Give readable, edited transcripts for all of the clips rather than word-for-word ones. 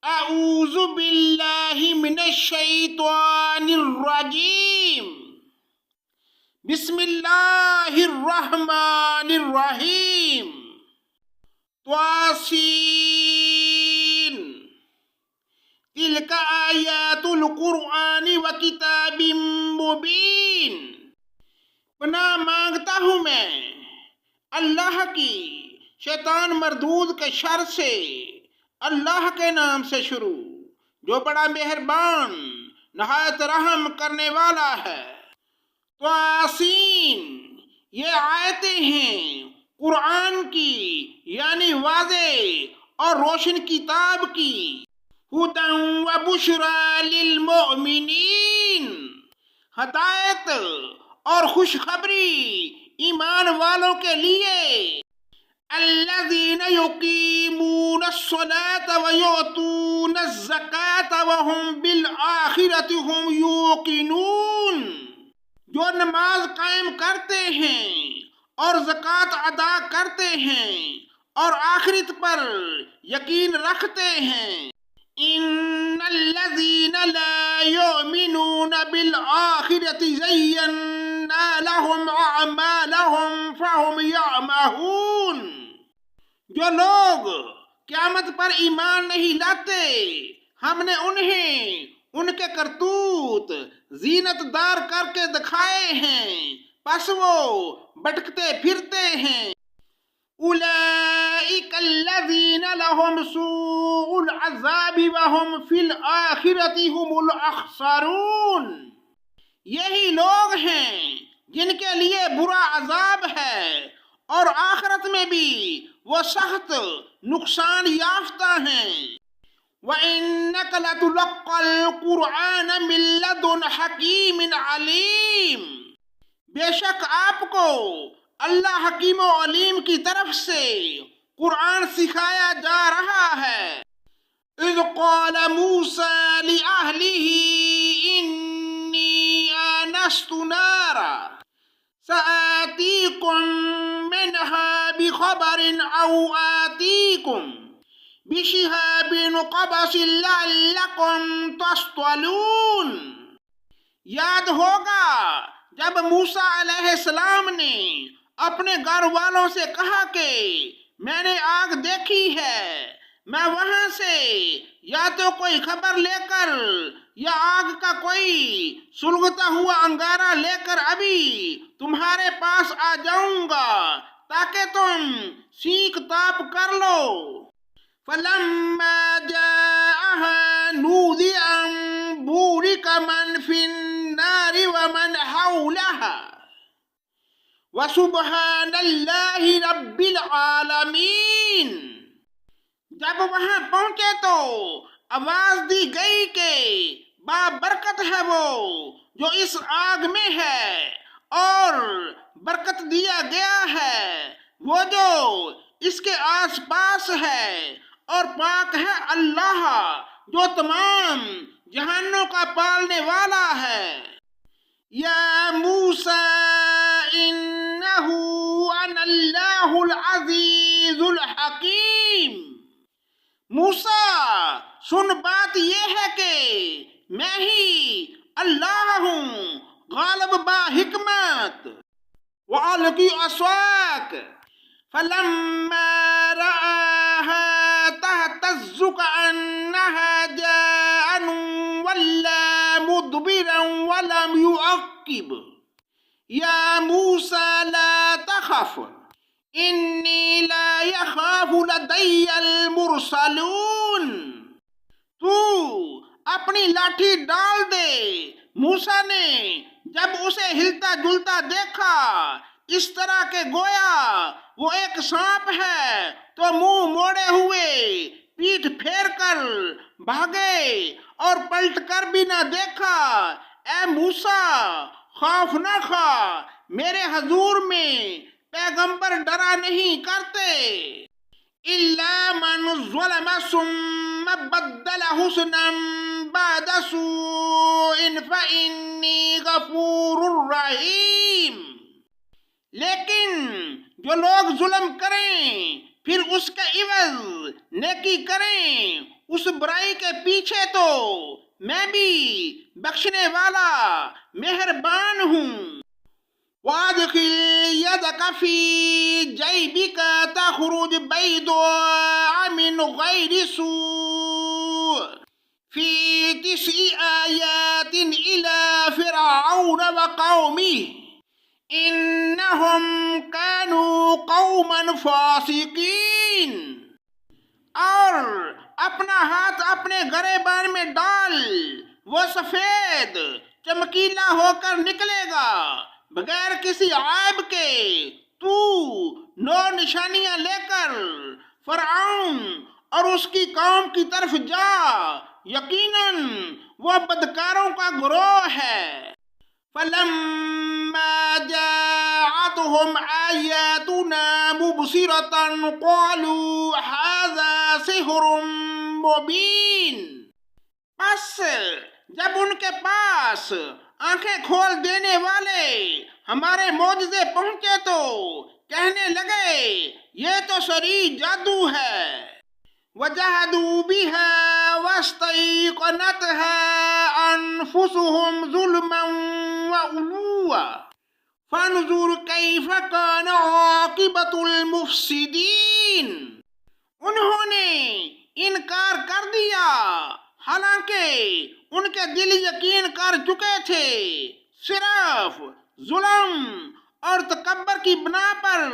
اعوذ باللہ من الشیطان الرجیم بسم اللہ الرحمن الرحیم طاسین تلک آیات القرآن وکتاب مبین۔ پناہ مانگتا ہوں میں اللہ کی شیطان مردود کے شر سے، اللہ کے نام سے شروع جو بڑا مہربان نہایت رحم کرنے والا ہے۔ طاسین، یہ آیتیں ہیں قرآن کی، یعنی واضح اور روشن کتاب کی۔ ہدی و بشری للمؤمنین، ہدایت اور خوشخبری ایمان والوں کے لیے۔ الذین یقیمون الصلاة ویؤتون الزکاة وہم بالآخرۃ ہم یوقنون، جو نماز قائم کرتے ہیں اور زکوٰۃ ادا کرتے ہیں اور آخرت پر یقین رکھتے ہیں۔ ان الذین لا یؤمنون بالآخرۃ زینا لهم اعمالهم فهم یعمہون، جو لوگ قیامت پر ایمان نہیں لاتے ہم نے انہیں ان کے کرتوت زینت دار کر کے دکھائے ہیں، پس وہ بھٹکتے پھرتے ہیں۔ اولئک الذین لهم سوء العذاب وهم فی الآخرۃ هم الاخسرون، یہی لوگ ہیں جن کے لیے برا عذاب ہے اور آخرت میں بھی وہ سخت نقصان یافتہ ہیں۔ وَإِنَّكَ لَتُلَقَّى الْقُرْآنَ مِن لَّدُنْ حَكِيمٍ عَلِيمٍ، بے شک آپ کو اللہ حکیم و علیم کی طرف سے قرآن سکھایا جا رہا ہے۔ اذ قال موسیٰ لأہلہ انی آنست نارا سآتیکم منہا بخبر او آتیکم بشہاب قبس لعلکم تصطلون۔ یاد ہوگا جب موسیٰ علیہ السلام نے اپنے گھر والوں سے کہا کہ میں نے آگ دیکھی ہے، میں وہاں سے یا تو کوئی خبر لے کر یا آگ کا کوئی سلگتا ہوا انگارہ لے کر ابھی تمہارے پاس آ جاؤں گا تاکہ تم سینک تاپ کر لو۔ فلما جاءها نودی ان بورک من فی النار ومن حولها وسبحان اللہ رب العالمین۔ جب وہاں پہنچے تو آواز دی گئی کہ بابرکت ہے وہ جو اس آگ میں ہے، اور برکت دیا گیا ہے وہ جو اس کے آس پاس ہے، اور پاک ہے اللہ جو تمام جہانوں کا پالنے والا ہے۔ یا موسیٰ انہ انا اللہ العزیز الحکیم، موسیٰ سن بات یہ ہے کہ میں ہی اللہ ہوں غالب با حکمت۔ وَأَلْقِ عَصَاكَ فَلَمَّا رَآهَا تَهْتَزُّ كَأَنَّهَا جَانٌّ وَلَّىٰ مُدْبِرًا وَلَمْ يُعَقِّبْ يَا مُوسَىٰ لَا تَخَفْ إِنِّي لَا يَخَافُ لَدَيَّ الْمُرْسَلُونَ، تو اپنی لاٹھی ڈال دے۔ موسیٰ نے جب اسے ہلتا جلتا دیکھا اس طرح کہ گویا وہ ایک سانپ ہے تو منہ موڑے ہوئے پیٹھ پھیر کر بھاگے اور پلٹ کر بھی نہ دیکھا۔ اے موسیٰ خوف نہ کھا، میرے حضور میں پیغمبر ڈرا نہیں کرتے۔ إِلَّا مَنْ ظَلَمَ ثُمَّ بَدَّلَ حُسْنًا بَعْدَ سُوءٍ فَإِنِّي غَفُورٌ رَحِيمٌ، لیکن جو لوگ ظلم کریں پھر اس کا عوض نیکی کریں اس برائی کے پیچھے تو میں بھی بخشنے والا مہربان ہوں۔ وَأَدْخِلْ يَدَكَ فِي جَيْبِكَ تَخْرُجْ بَيْضَاءَ مِنْ غَيْرِ سُوءٍ فِي 9 آيَاتٍ إِلَى فِرْعَوْنَ وَقَوْمِهِ إِنَّهُمْ كَانُوا قَوْمًا فَاسِقِينَ۔ اور اپنا ہاتھ اپنے گریبان میں ڈال، وہ سفید چمکیلا ہو کر نکلے گا بغیر کسی عیب کے۔ تو 9 نشانیاں لے کر فرعون اور اس کی قوم کی طرف جا، یقیناً وہ بدکاروں کا گروہ ہے۔ فَلَمَّا جَاءَتْهُمْ آيَاتُنَا مُبْصِرَةً قَالُوا هَذَا سِحْرٌ مُبِينٌ۔ پس جب ان کے پاس آنکھیں کھول دینے والے ہمارے معجزے پہنچے تو کہنے لگے یہ تو صریح جادو ہے۔ وَجَحَدُوا بِهَا وَاسْتَيْقَنَتْهَا أَنفُسُهُمْ ظُلْمًا وَعُلُوًّا فَانظُرْ كَيْفَ كَانَ عَاقِبَةُ الْمُفْسِدِينَ۔ انہوں نے انکار کر دیا حالانکہ ان کے دل یقین کر چکے تھے، صرف ظلم اور تکبر کی بنا پر۔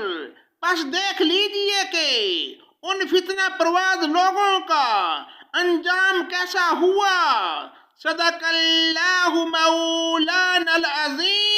پس دیکھ لیجئے کہ ان فتنہ پرواز لوگوں کا انجام کیسا ہوا۔ صدق اللہ مولانا العظیم۔